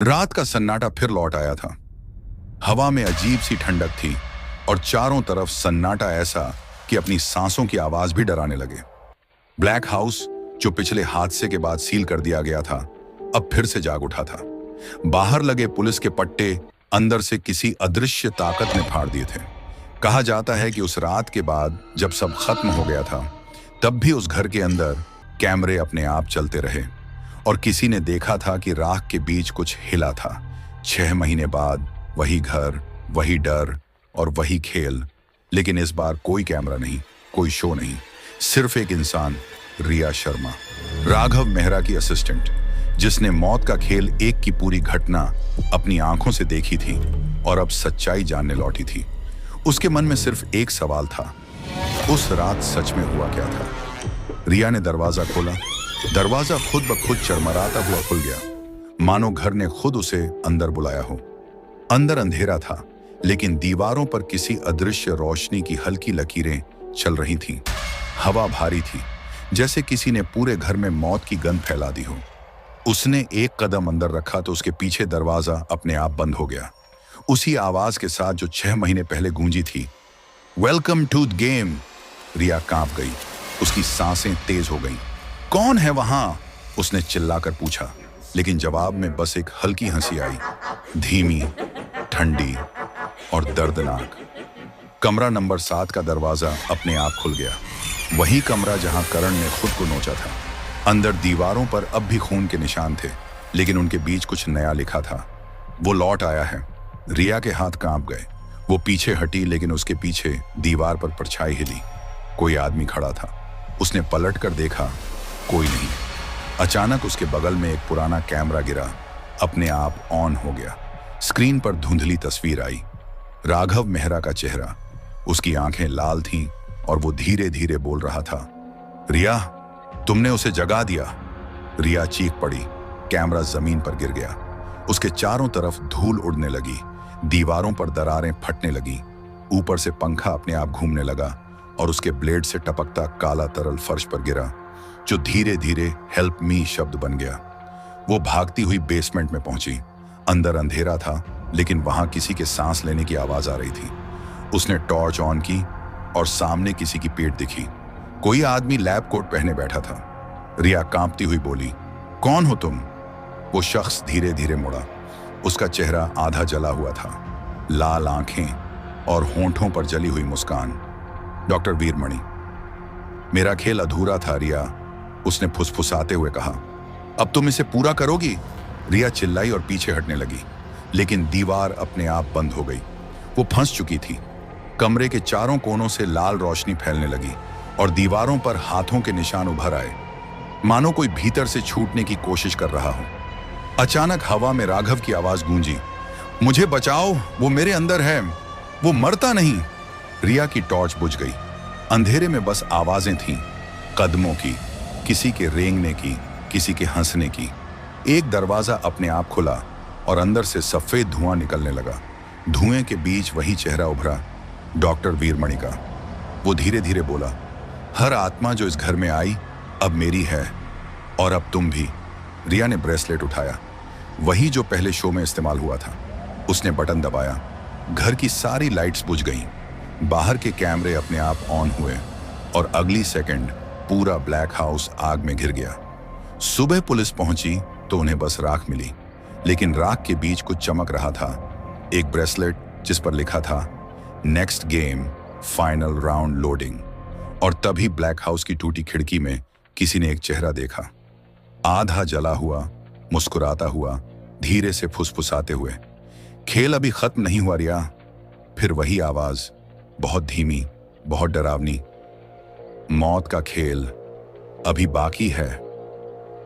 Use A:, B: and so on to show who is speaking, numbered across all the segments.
A: रात का सन्नाटा फिर लौट आया था। हवा में अजीब सी ठंडक थी और चारों तरफ सन्नाटा ऐसा कि अपनी सांसों की आवाज भी डराने लगे। ब्लैक हाउस, जो पिछले हादसे के बाद सील कर दिया गया था, अब फिर से जाग उठा था। बाहर लगे पुलिस के पट्टे अंदर से किसी अदृश्य ताकत ने फाड़ दिए थे। कहा जाता है कि उस रात के बाद जब सब खत्म हो गया था, तब भी उस घर के अंदर कैमरे अपने आप चलते रहे और किसी ने देखा था कि राख के बीच कुछ हिला था। 6 महीने बाद वही घर, वही डर और वही खेल, लेकिन इस बार कोई कैमरा नहीं, कोई शो नहीं, सिर्फ एक इंसान, रिया शर्मा, राघव मेहरा की असिस्टेंट, जिसने मौत का खेल एक की पूरी घटना अपनी आंखों से देखी थी और अब सच्चाई जानने लौटी थी। उसके मन में सिर्फ एक सवाल था, उस रात सच में हुआ क्या था? रिया ने दरवाजा खोला। दरवाजा खुद ब खुद चरमराता हुआ खुल गया, मानो घर ने खुद उसे अंदर बुलाया हो। अंदर अंधेरा था, लेकिन दीवारों पर किसी अदृश्य रोशनी की हल्की लकीरें चल रही थीं। हवा भारी थी, जैसे किसी ने पूरे घर में मौत की गंध फैला दी हो। उसने एक कदम अंदर रखा तो उसके पीछे दरवाजा अपने आप बंद हो गया, उसी आवाज के साथ जो 6 महीने पहले गूंजी थी। Welcome to the game. Riya कांप गई, उसकी सांसें तेज हो गईं। कौन है वहां? उसने चिल्लाकर पूछा, लेकिन जवाब में बस एक हल्की हंसी आई, धीमी, ठंडी और दर्दनाक। कमरा नंबर 7 का दरवाजा अपने आप खुल गया, वही कमरा जहां करण ने खुद को नोचा था। अंदर दीवारों पर अब भी खून के निशान थे, लेकिन उनके बीच कुछ नया लिखा था, वो लौट आया है। रिया के हाथ कांप गए। वो पीछे हटी, लेकिन उसके पीछे दीवार पर परछाई हिली। कोई आदमी खड़ा था। उसने पलट कर देखा, कोई नहीं। अचानक उसके बगल में एक पुराना कैमरा गिरा, अपने आप ऑन हो गया। स्क्रीन पर धुंधली तस्वीर आई, राघव मेहरा का चेहरा। उसकी आंखें लाल थीं और वो धीरे धीरे बोल रहा था, रिया, तुमने उसे जगा दिया। रिया चीख पड़ी। कैमरा जमीन पर गिर गया। उसके चारों तरफ धूल उड़ने लगी, दीवारों पर दरारें फटने लगी। ऊपर से पंखा अपने आप घूमने लगा और उसके ब्लेड से टपकता काला तरल फर्श पर गिरा, जो धीरे धीरे हेल्प मी शब्द बन गया। वो भागती हुई बेसमेंट में पहुंची। अंदर अंधेरा था, लेकिन वहां किसी के सांस लेने की आवाज आ रही थी। उसने टॉर्च ऑन की और सामने किसी की पीठ दिखी। कोई आदमी लैब कोट पहने बैठा था। रिया कांपती हुई बोली, कौन हो तुम? वो शख्स धीरे धीरे मुड़ा। उसका चेहरा आधा जला हुआ था, लाल आंखें और होंठों पर जली हुई मुस्कान। डॉक्टर वीरमणि। मेरा खेल अधूरा था रिया, उसने फुसफुसाते हुए कहा। अब तुम इसे पूरा करोगी? रिया चिल्लाई और पीछे हटने लगी, लेकिन दीवार अपने आप बंद हो गई। वो फंस चुकी थी। कमरे के चारों कोनों से लाल रोशनी फैलने लगी और दीवारों पर हाथों के निशान उभर आए, मानो कोई भीतर से छूटने की कोशिश कर रहा हो। अचानक हवा में राघव की आवाज गूंजी, मुझे बचाओ, वो मेरे अंदर है, वो मरता नहीं। रिया की टॉर्च बुझ गई। अंधेरे में बस आवाजें थीं, कदमों की, किसी के रेंगने की, किसी के हंसने की। एक दरवाजा अपने आप खुला और अंदर से सफेद धुआं निकलने लगा। धुएं के बीच वही चेहरा उभरा, डॉक्टर वीरमणि का। वो धीरे धीरे बोला, हर आत्मा जो इस घर में आई अब मेरी है, और अब तुम भी। रिया ने ब्रेसलेट उठाया, वही जो पहले शो में इस्तेमाल हुआ था। उसने बटन दबाया, घर की सारी लाइट्स बुझ गईं। बाहर के कैमरे अपने आप ऑन हुए और अगली सेकंड पूरा ब्लैक हाउस आग में घिर गया। सुबह पुलिस पहुंची तो उन्हें बस राख मिली, लेकिन राख के बीच कुछ चमक रहा था। एक ब्रेसलेट जिस पर लिखा था, next game, final round loading. और तभी ब्लैक हाउस की टूटी खिड़की में किसी ने एक चेहरा देखा, आधा जला हुआ, मुस्कुराता हुआ, धीरे से फुसफुसाते हुए, खेल अभी खत्म नहीं हुआ रिया। फिर वही आवाज, बहुत धीमी, बहुत डरावनी, मौत का खेल अभी बाकी है।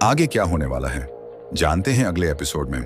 A: आगे क्या होने वाला है जानते हैं अगले एपिसोड में।